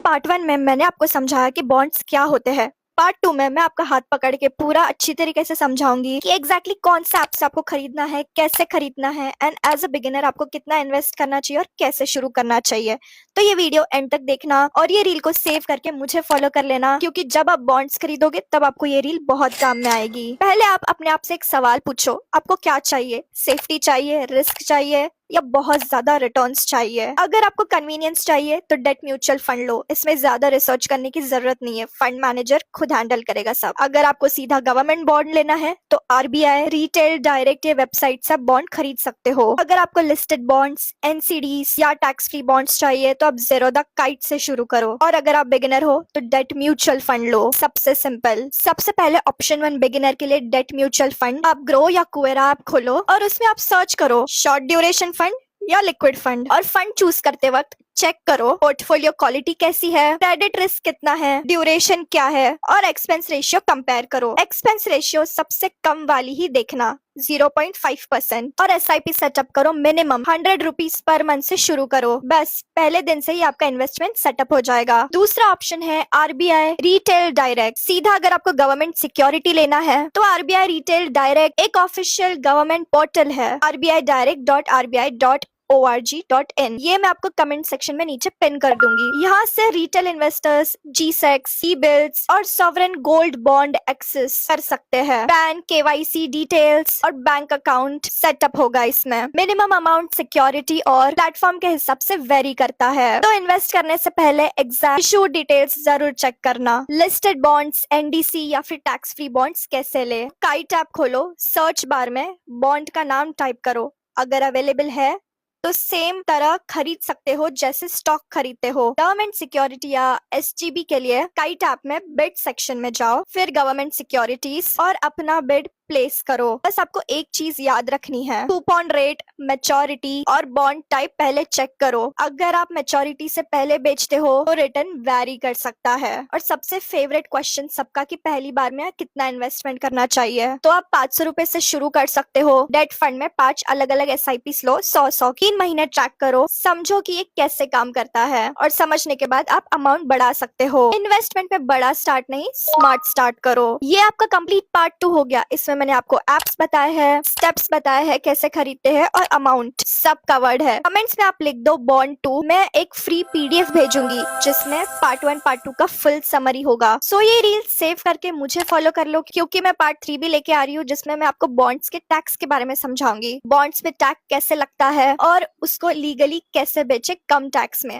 Part 1 में मैंने आपको समझाया कि बॉन्ड्स क्या होते हैं। पार्ट 2 में मैं आपका हाथ पकड़ के पूरा अच्छी तरीके से समझाऊंगी कि एग्जैक्टली कौन सा ऐप्स आपको खरीदना है, कैसे खरीदना है एंड एज अ बिगिनर आपको कितना इन्वेस्ट करना चाहिए और कैसे शुरू करना चाहिए। तो ये वीडियो एंड तक देखना और ये रील को सेव करके मुझे फॉलो कर लेना, क्योंकि जब आप बॉन्ड्स खरीदोगे तब आपको ये रील बहुत काम में आएगी। पहले आप अपने आप से एक सवाल पूछो, आपको क्या चाहिए? सेफ्टी चाहिए, रिस्क चाहिए या बहुत ज्यादा रिटर्न्स चाहिए? अगर आपको कन्वीनियंस चाहिए तो डेट म्यूचुअल फंड लो, इसमें ज्यादा रिसर्च करने की जरूरत नहीं है, फंड मैनेजर खुद हैंडल करेगा सब। अगर आपको सीधा गवर्नमेंट बॉन्ड लेना है तो आरबीआई रिटेल डायरेक्ट ये वेबसाइट से बॉन्ड खरीद सकते हो। अगर आपको लिस्टेड बॉन्ड्स, एनसीडीज या टैक्स फ्री बॉन्ड्स चाहिए तो आप ज़ेरोधा काइट से शुरू करो। और अगर आप बिगिनर हो तो डेट म्यूचुअल फंड लो, सबसे सिंपल। सबसे पहले ऑप्शन 1 बिगिनर के लिए डेट म्यूचुअल फंड। आप ग्रो या कुवेरा ऐप खोलो और उसमें आप सर्च करो शॉर्ट ड्यूरेशन फंड या लिक्विड फंड, और फंड चूज करते वक्त चेक करो पोर्टफोलियो क्वालिटी कैसी है, क्रेडिट रिस्क कितना है, ड्यूरेशन क्या है और एक्सपेंस रेशियो कंपेयर करो। एक्सपेंस रेशियो सबसे कम वाली ही देखना, 0.5%। और एसआईपी सेटअप करो, मिनिमम 100 रुपीज पर मंथ से शुरू करो। बस पहले दिन से ही आपका इन्वेस्टमेंट सेटअप हो जाएगा। दूसरा ऑप्शन है आरबीआई रिटेल डायरेक्ट। सीधा अगर आपको गवर्नमेंट सिक्योरिटी लेना है तो आरबीआई रिटेल डायरेक्ट एक ऑफिशियल गवर्नमेंट पोर्टल है, rbidirect.rbi.org.in। ये मैं आपको कमेंट सेक्शन में नीचे पिन कर दूंगी। यहाँ से रिटेल इन्वेस्टर्स जीसेक्स, ई बिल्स और सॉवरेन गोल्ड बॉन्ड एक्सेस कर सकते हैं। पैन, केवाईसी डिटेल्स और बैंक अकाउंट सेटअप होगा। इसमें मिनिमम अमाउंट, सिक्योरिटी और प्लेटफॉर्म के हिसाब से वेरी करता है। तो इन्वेस्ट करने से पहले एग्जैक्ट इशू डिटेल्स जरूर चेक करना। लिस्टेड बॉन्ड्स, एनडीसी या फिर टैक्स फ्री बॉन्ड्स कैसे ले? काइट ऐप खोलो, सर्च बार में बॉन्ड का नाम टाइप करो, अगर अवेलेबल है तो सेम तरह खरीद सकते हो जैसे स्टॉक खरीदते हो। गवर्नमेंट सिक्योरिटी या एसजीबी के लिए काइट ऐप में बिड सेक्शन में जाओ, फिर गवर्नमेंट सिक्योरिटीज और अपना बिड प्लेस करो। बस आपको एक चीज याद रखनी है, कूपन रेट, मैच्योरिटी और बॉन्ड टाइप पहले चेक करो। अगर आप मैच्योरिटी से पहले बेचते हो तो रिटर्न वैरी कर सकता है। और सबसे फेवरेट क्वेश्चन सबका कि पहली बार में कितना इन्वेस्टमेंट करना चाहिए, तो आप 500 रुपए से शुरू कर सकते हो। डेट फंड में 5 अलग अलग एसआईपी लो, 100 3 महीने ट्रैक करो, समझो कि ये कैसे काम करता है और समझने के बाद आप अमाउंट बढ़ा सकते हो। इन्वेस्टमेंट में बड़ा स्टार्ट नहीं, स्मार्ट स्टार्ट करो। ये आपका कंप्लीट पार्ट 2 हो गया। इसमें मैंने आपको एप्स बताए हैं, स्टेप्स बताए हैं कैसे खरीदते हैं और अमाउंट सब कवर्ड है। कमेंट्स में आप लिख दो बॉन्ड 2, मैं एक फ्री पीडीएफ भेजूंगी जिसमें पार्ट 1 पार्ट 2 का फुल समरी होगा। सो ये रील सेव करके मुझे फॉलो कर लो, क्योंकि मैं पार्ट 3 भी लेके आ रही हूँ जिसमें मैं आपको बॉन्ड्स के टैक्स के बारे में समझाऊंगी। बॉन्ड्स में टैक्स कैसे लगता है और उसको लीगली कैसे बेचे कम टैक्स में।